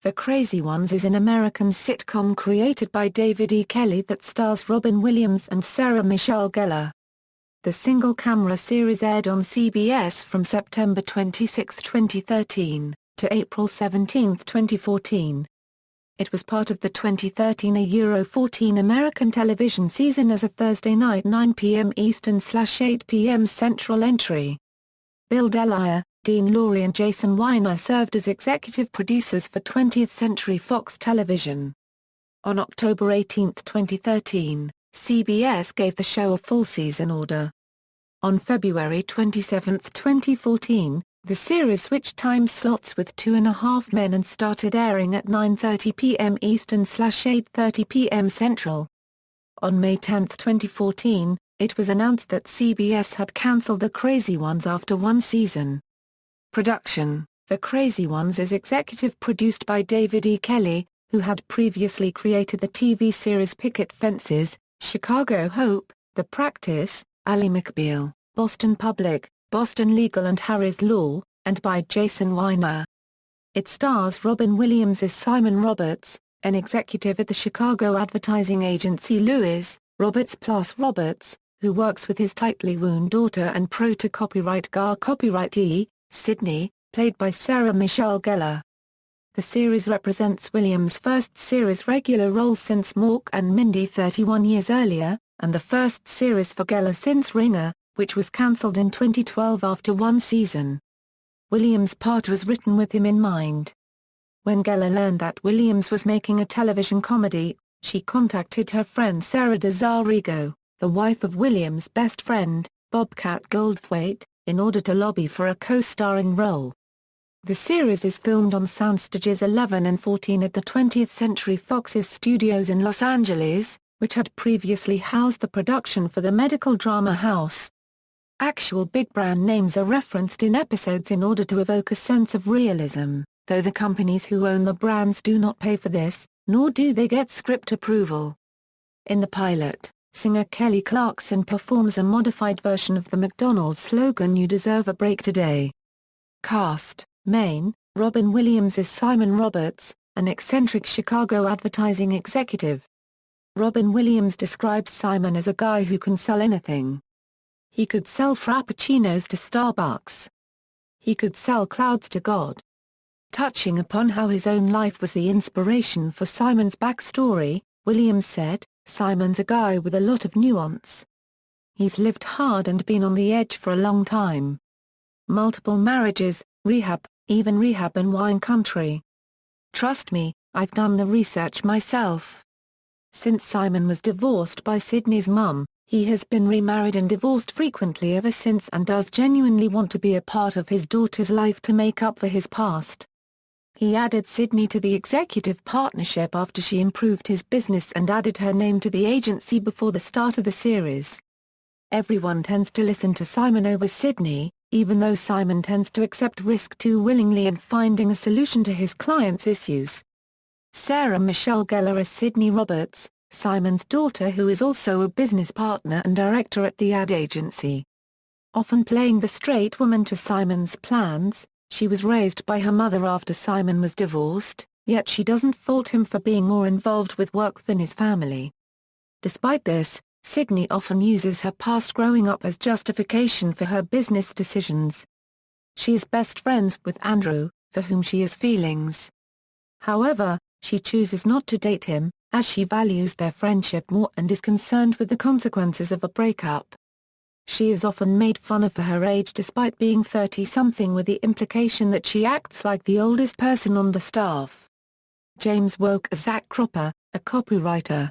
The Crazy Ones is an American sitcom created by David E. Kelley that stars Robin Williams and Sarah Michelle Gellar. The single-camera series aired on CBS from September 26, 2013, to April 17, 2014. It was part of the 2013 Euro 14 American television season as a Thursday night 9 p.m. Eastern/8 p.m. Central entry. Bill Delire, Dean Lorey and Jason Winer served as executive producers for 20th Century Fox Television. On October 18, 2013, CBS gave the show a full season order. On February 27, 2014, the series switched time slots with 2.5 Men and started airing at 9:30 p.m. Eastern/8:30 p.m. Central. On May 10, 2014, it was announced that CBS had cancelled The Crazy Ones after one season. Production: The Crazy Ones is executive produced by David E. Kelley, who had previously created the TV series Picket Fences, Chicago Hope, The Practice, Ally McBeal, Boston Public, Boston Legal and Harry's Law, and by Jason Winer. It stars Robin Williams as Simon Roberts, an executive at the Chicago advertising agency Lewis, Roberts plus Roberts, who works with his tightly wound daughter and proto-copyright copyrightee, Sydney, played by Sarah Michelle Gellar. The series represents Williams' first series regular role since Mork and Mindy 31 years earlier, and the first series for Gellar since Ringer, which was cancelled in 2012 after one season. Williams' part was written with him in mind. When Gellar learned that Williams was making a television comedy, she contacted her friend Sarah DeZarigo, the wife of Williams' best friend, Bobcat Goldthwait, in order to lobby for a co-starring role. The series is filmed on soundstages 11 and 14 at the 20th Century Fox's studios in Los Angeles, which had previously housed the production for the medical drama House. Actual big brand names are referenced in episodes in order to evoke a sense of realism, though the companies who own the brands do not pay for this, nor do they get script approval. In the pilot, singer Kelly Clarkson performs a modified version of the McDonald's slogan "You deserve a break today." Cast: Maine, Robin Williams is Simon Roberts, an eccentric Chicago advertising executive. Robin Williams describes Simon as a guy who can sell anything. He could sell frappuccinos to Starbucks. He could sell clouds to God. Touching upon how his own life was the inspiration for Simon's backstory, Williams said, "Simon's a guy with a lot of nuance. He's lived hard and been on the edge for a long time. Multiple marriages, rehab, even rehab in wine country. Trust me, I've done the research myself." Since Simon was divorced by Sydney's mum, he has been remarried and divorced frequently ever since and does genuinely want to be a part of his daughter's life to make up for his past. He added Sydney to the executive partnership after she improved his business and added her name to the agency before the start of the series. Everyone tends to listen to Simon over Sydney, even though Simon tends to accept risk too willingly in finding a solution to his clients' issues. Sarah Michelle Gellar is Sydney Roberts, Simon's daughter, who is also a business partner and director at the ad agency. Often playing the straight woman to Simon's plans, she was raised by her mother after Simon was divorced, yet she doesn't fault him for being more involved with work than his family. Despite this, Sydney often uses her past growing up as justification for her business decisions. She is best friends with Andrew, for whom she has feelings. However, she chooses not to date him, as she values their friendship more and is concerned with the consequences of a breakup. She is often made fun of for her age despite being 30-something, with the implication that she acts like the oldest person on the staff. James Woke as Zach Cropper, a copywriter.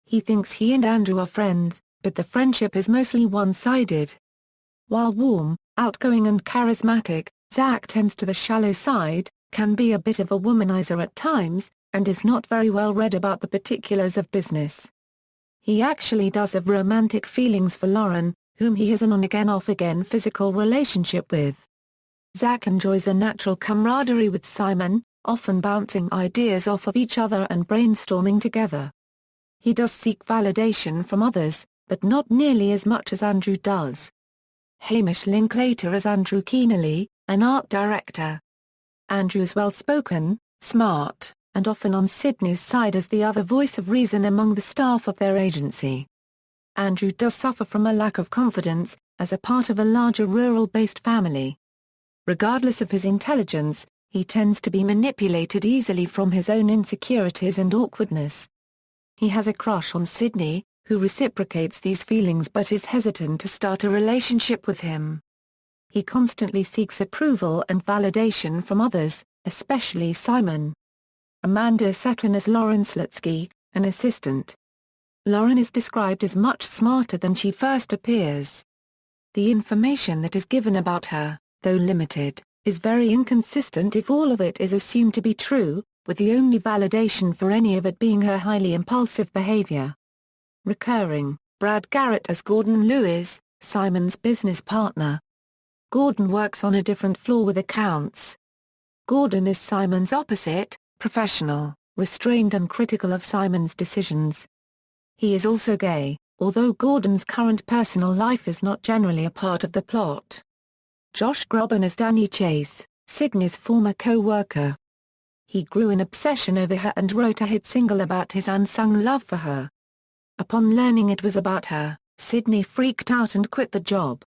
He thinks he and Andrew are friends, but the friendship is mostly one-sided. While warm, outgoing and charismatic, Zach tends to the shallow side, can be a bit of a womanizer at times, and is not very well read about the particulars of business. He actually does have romantic feelings for Lauren, whom he has an on-again off-again physical relationship with. Zach enjoys a natural camaraderie with Simon, often bouncing ideas off of each other and brainstorming together. He does seek validation from others, but not nearly as much as Andrew does. Hamish Linklater as Andrew Keenely, an art director. Andrew's well-spoken, smart, and often on Sydney's side as the other voice of reason among the staff of their agency. Andrew does suffer from a lack of confidence, as a part of a larger rural-based family. Regardless of his intelligence, he tends to be manipulated easily from his own insecurities and awkwardness. He has a crush on Sydney, who reciprocates these feelings but is hesitant to start a relationship with him. He constantly seeks approval and validation from others, especially Simon. Amanda Setlin as Lauren Slutsky, an assistant. Lauren is described as much smarter than she first appears. The information that is given about her, though limited, is very inconsistent if all of it is assumed to be true, with the only validation for any of it being her highly impulsive behavior. Recurring, Brad Garrett as Gordon Lewis, Simon's business partner. Gordon works on a different floor with accounts. Gordon is Simon's opposite, professional, restrained and critical of Simon's decisions. He is also gay, although Gordon's current personal life is not generally a part of the plot. Josh Groban as Danny Chase, Sydney's former co-worker. He grew an obsession over her and wrote a hit single about his unsung love for her. Upon learning it was about her, Sydney freaked out and quit the job.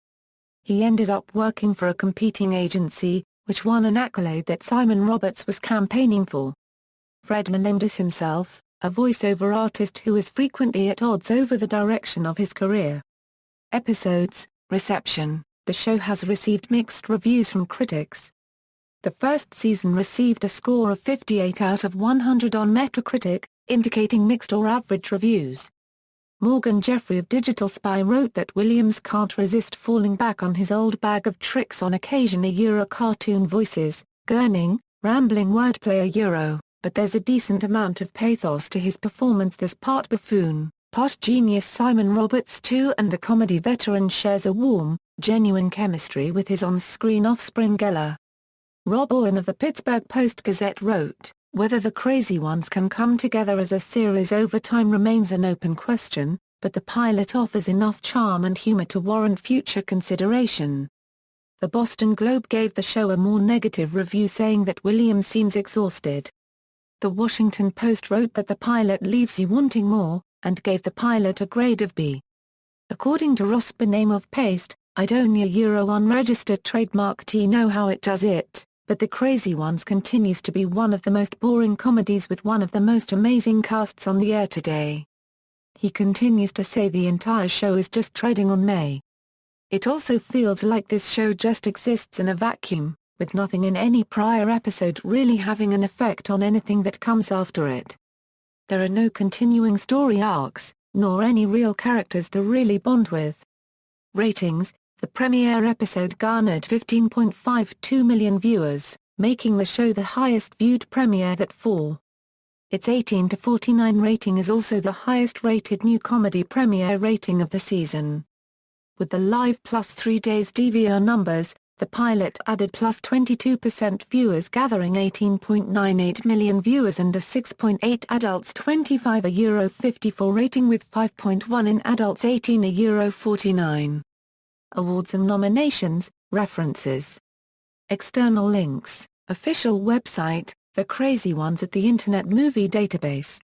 He ended up working for a competing agency, which won an accolade that Simon Roberts was campaigning for. Fred Melendez himself, a voiceover artist who is frequently at odds over the direction of his career. Episodes, reception. The show has received mixed reviews from critics. The first season received a score of 58 out of 100 on Metacritic, indicating mixed or average reviews. Morgan Jeffrey of Digital Spy wrote that Williams can't resist falling back on his old bag of tricks on occasion cartoon voices, gurning, rambling wordplay but there's a decent amount of pathos to his performance. This part buffoon, posh genius Simon Roberts too, and the comedy veteran shares a warm, genuine chemistry with his on-screen offspring Gellar. Rob Owen of the Pittsburgh Post-Gazette wrote, "Whether the Crazy Ones can come together as a series over time remains an open question, but the pilot offers enough charm and humor to warrant future consideration." The Boston Globe gave the show a more negative review, saying that Williams seems exhausted. The Washington Post wrote that the pilot leaves you wanting more, and gave the pilot a grade of B. According to Ross Bename of Paste, "I'd only a unregistered trademark T know how it does it, but The Crazy Ones continues to be one of the most boring comedies with one of the most amazing casts on the air today." He continues to say the entire show is just treading on May. "It also feels like this show just exists in a vacuum, with nothing in any prior episode really having an effect on anything that comes after it. There are no continuing story arcs, nor any real characters to really bond with." Ratings. The premiere episode garnered 15.52 million viewers, making the show the highest-viewed premiere that fall. Its 18 to 49 rating is also the highest-rated new comedy premiere rating of the season. With the live plus 3 days DVR numbers, the pilot added plus 22% viewers, gathering 18.98 million viewers and a 6.8 adults 25 €54 rating with 5.1 in adults 18 €49. Awards and nominations, references. External links, official website, The Crazy Ones at the Internet Movie Database.